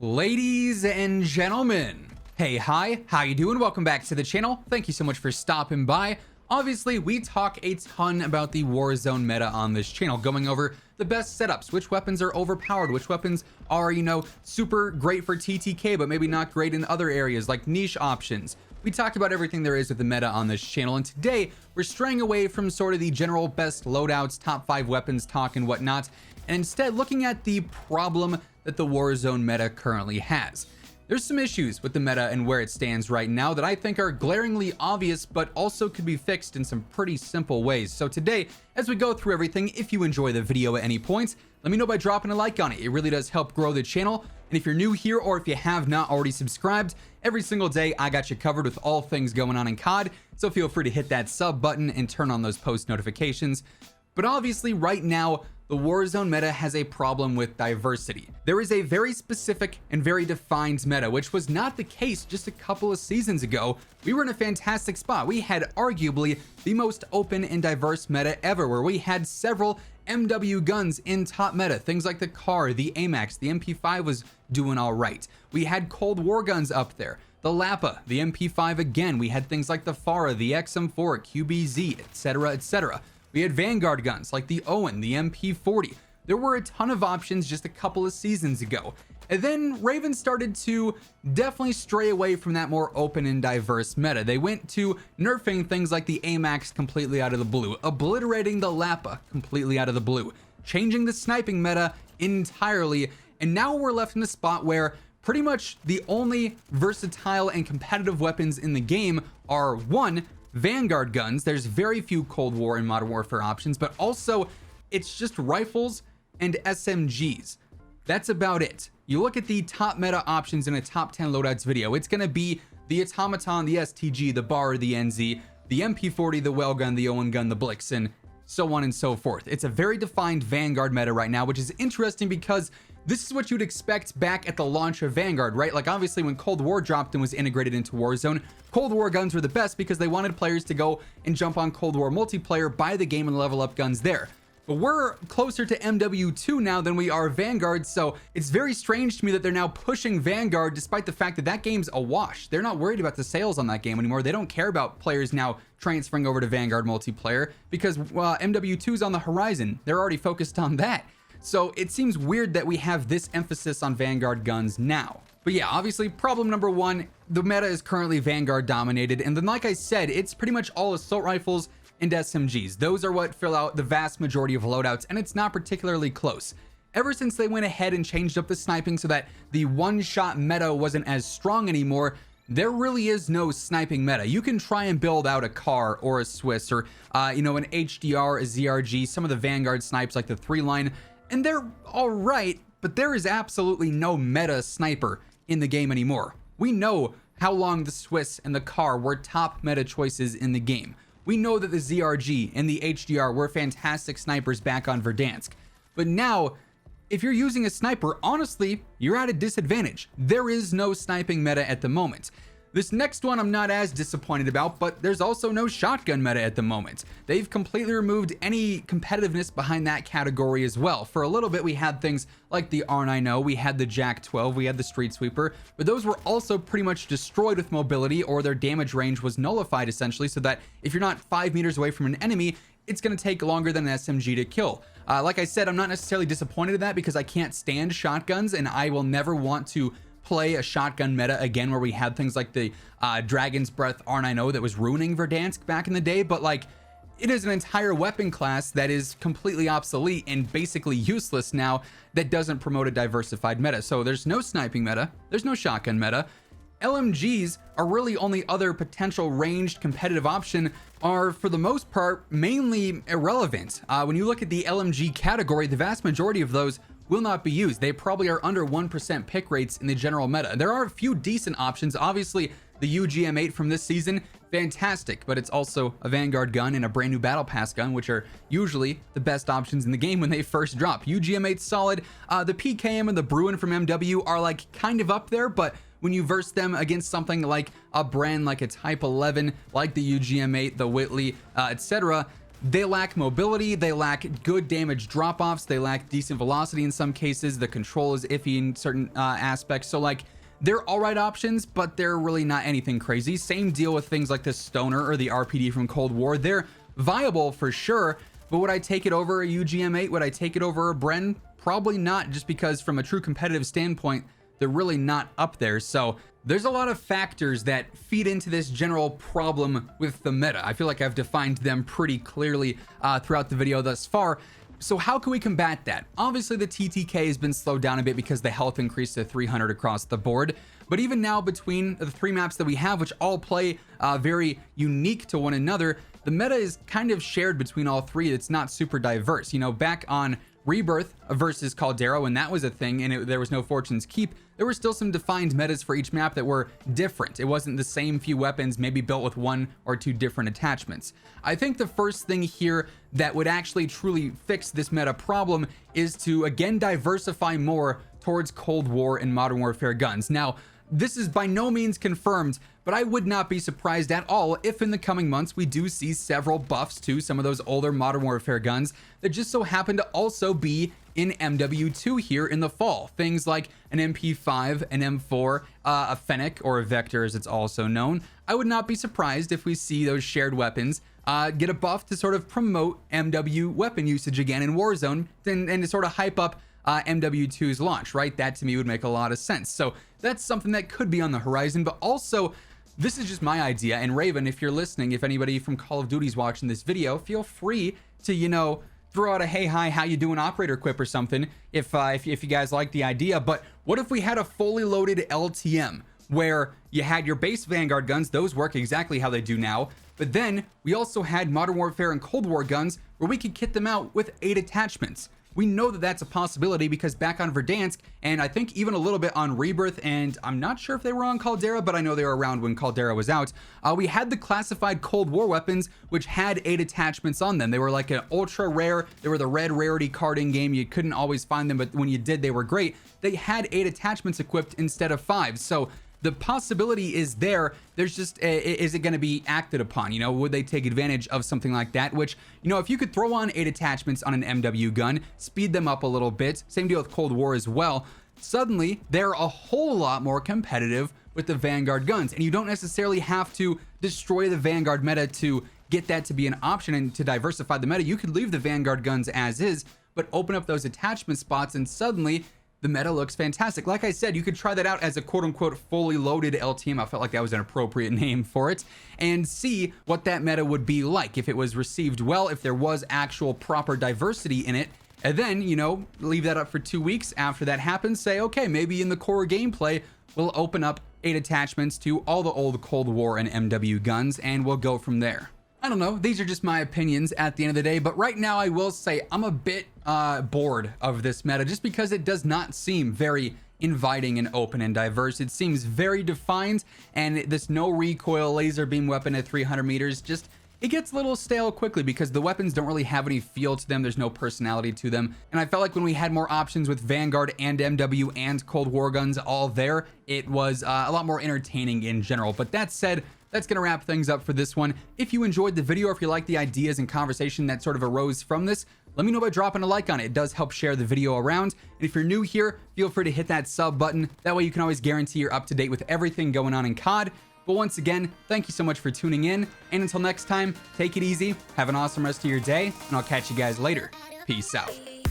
Ladies and gentlemen, hey, hi, how you doing? Welcome back to the channel. Thank you so much for stopping by. Obviously, we talk a ton about the Warzone meta on this channel, going over the best setups, which weapons are overpowered, which weapons are, super great for TTK, but maybe not great in other areas like niche options. We talk about everything there is with the meta on this channel, and today we're straying away from sort of the general best loadouts, top 5 weapons talk and whatnot, and instead looking at the problem that the Warzone meta currently has. There's some issues with the meta and where it stands right now that I think are glaringly obvious, but also could be fixed in some pretty simple ways. So today, as we go through everything, if you enjoy the video at any point, let me know by dropping a like on it. It really does help grow the channel. And if you're new here, or if you have not already subscribed, every single day I got you covered with all things going on in COD. So feel free to hit that sub button and turn on those post notifications. But obviously right now, the Warzone meta has a problem with diversity. There is a very specific and very defined meta, which was not the case just a couple of seasons ago. We were in a fantastic spot. We had arguably the most open and diverse meta ever, where we had several MW guns in top meta. Things like the CAR, the AMAX, the MP5 was doing all right. We had Cold War guns up there. The Lapa, the MP5 again. We had things like the FARA, the XM4, QBZ, etc., etc. We had Vanguard guns like the Owen, the MP40. There were a ton of options just a couple of seasons ago. And then Raven started to definitely stray away from that more open and diverse meta. They went to nerfing things like the AMAX completely out of the blue, obliterating the Lapa completely out of the blue, changing the sniping meta entirely, and now we're left in a spot where pretty much the only versatile and competitive weapons in the game are, one, Vanguard guns. There's very few Cold War and Modern Warfare options, but also it's just rifles and SMGs. That's about it. You look at the top meta options in a top 10 loadouts video, it's going to be the Automaton, the STG, the BAR, the NZ, the MP40, the Well gun, the Owen gun, the Blixen, so on and so forth. It's a very defined Vanguard meta right now, which is interesting because this is what you'd expect back at the launch of Vanguard, right? Like obviously when Cold War dropped and was integrated into Warzone, Cold War guns were the best because they wanted players to go and jump on Cold War multiplayer, buy the game and level up guns there. But we're closer to MW2 now than we are Vanguard, so it's very strange to me that they're now pushing Vanguard despite the fact that that game's a wash. They're not worried about the sales on that game anymore. They don't care about players now transferring over to Vanguard multiplayer because MW2 is on the horizon. They're already focused on that. So it seems weird that we have this emphasis on Vanguard guns now. But yeah, obviously problem number one, the meta is currently Vanguard dominated. And then like I said, it's pretty much all assault rifles and SMGs. Those are what fill out the vast majority of loadouts, and it's not particularly close. Ever since they went ahead and changed up the sniping so that the one-shot meta wasn't as strong anymore, there really is no sniping meta. You can try and build out a CAR or a Swiss or, an HDR, a ZRG, some of the Vanguard snipes like the 3-line, and they're all right, but there is absolutely no meta sniper in the game anymore. We know how long the Swiss and the CAR were top meta choices in the game. We know that the ZRG and the HDR were fantastic snipers back on Verdansk. But now, if you're using a sniper, honestly, you're at a disadvantage. There is no sniping meta at the moment. This next one I'm not as disappointed about, but there's also no shotgun meta at the moment. They've completely removed any competitiveness behind that category as well. For a little bit, we had things like the R9O, we had the JAK 12, we had the Street Sweeper, but those were also pretty much destroyed with mobility, or their damage range was nullified essentially, so that if you're not 5 meters away from an enemy, it's going to take longer than an SMG to kill. Like I said, I'm not necessarily disappointed in that because I can't stand shotguns, and I will never want to play a shotgun meta again where we had things like the Dragon's Breath R9O that was ruining Verdansk back in the day, but like it is an entire weapon class that is completely obsolete and basically useless now that doesn't promote a diversified meta. So there's no sniping meta, there's no shotgun meta. LMGs are really only other potential ranged competitive option are for the most part mainly irrelevant. When you look at the LMG category, the vast majority of those will not be used. They probably are under 1% pick rates in the general meta. There are a few decent options. Obviously, the UGM8 from this season, fantastic, but it's also a Vanguard gun and a brand new Battle Pass gun, which are usually the best options in the game when they first drop. UGM8 solid. The PKM and the Bruin from MW are like kind of up there, but when you verse them against something like a brand like a Type 11, like the UGM8, the Whitley, etc., they lack mobility, they lack good damage drop-offs, they lack decent velocity in some cases, the control is iffy in certain aspects. So like, they're all right options, but they're really not anything crazy. Same deal with things like the Stoner or the RPD from Cold War. They're viable for sure, but would I take it over a UGM8? Would I take it over a Bren? Probably not, just because from a true competitive standpoint, they're really not up there. So there's a lot of factors that feed into this general problem with the meta. I feel like I've defined them pretty clearly throughout the video thus far. So how can we combat that? Obviously the TTK has been slowed down a bit because the health increased to 300 across the board. But even now, between the 3 maps that we have, which all play very unique to one another, the meta is kind of shared between all 3. It's not super diverse. You know, back on Rebirth versus Caldera, when that was a thing and there was no Fortune's Keep, there were still some defined metas for each map that were different. It wasn't the same few weapons, maybe built with 1 or 2 different attachments. I think the first thing here that would actually truly fix this meta problem is to again diversify more towards Cold War and Modern Warfare guns. Now, this is by no means confirmed, but I would not be surprised at all if in the coming months we do see several buffs to some of those older Modern Warfare guns that just so happen to also be in MW2 here in the fall. Things like an MP5, an M4, a Fennec, or a Vector as it's also known. I would not be surprised if we see those shared weapons get a buff to sort of promote MW weapon usage again in Warzone and to sort of hype up MW2's launch, right? That to me would make a lot of sense. So that's something that could be on the horizon, but also this is just my idea. And Raven, if you're listening, if anybody from Call of Duty's watching this video, feel free to, you know, throw out a hey, hi, how you doing operator quip or something if you guys like the idea. But what if we had a fully loaded LTM where you had your base Vanguard guns, those work exactly how they do now, but then we also had Modern Warfare and Cold War guns where we could kit them out with 8 attachments. We know that that's a possibility because back on Verdansk, and I think even a little bit on Rebirth, and I'm not sure if they were on Caldera, but I know they were around when Caldera was out, we had the classified Cold War weapons, which had 8 attachments on them. They were like an ultra rare, they were the red rarity card in game, you couldn't always find them, but when you did, they were great. They had 8 attachments equipped instead of 5, so the possibility is there. There's just, is it going to be acted upon? You know, would they take advantage of something like that? Which, you know, if you could throw on 8 attachments on an MW gun, speed them up a little bit, same deal with Cold War as well, suddenly they're a whole lot more competitive with the Vanguard guns. And you don't necessarily have to destroy the Vanguard meta to get that to be an option and to diversify the meta. You could leave the Vanguard guns as is, but open up those attachment spots and suddenly the meta looks fantastic. Like I said, you could try that out as a quote-unquote fully loaded LTM. I felt like that was an appropriate name for it, and see what that meta would be like if it was received well, if there was actual proper diversity in it. And then, you know, leave that up for 2 weeks. After that happens, say, okay, maybe in the core gameplay, we'll open up 8 attachments to all the old Cold War and MW guns, and we'll go from there. I don't know, these are just my opinions at the end of the day, but right now I will say I'm a bit bored of this meta just because it does not seem very inviting and open and diverse. It seems very defined, and this no recoil laser beam weapon at 300 meters just, it gets a little stale quickly because the weapons don't really have any feel to them. There's no personality to them. And I felt like when we had more options with Vanguard and MW and Cold War guns all there, it was a lot more entertaining in general. But that said, that's going to wrap things up for this one. If you enjoyed the video, or if you like the ideas and conversation that sort of arose from this, let me know by dropping a like on it. It does help share the video around. And if you're new here, feel free to hit that sub button. That way you can always guarantee you're up to date with everything going on in COD. But once again, thank you so much for tuning in. And until next time, take it easy, have an awesome rest of your day, and I'll catch you guys later. Peace out.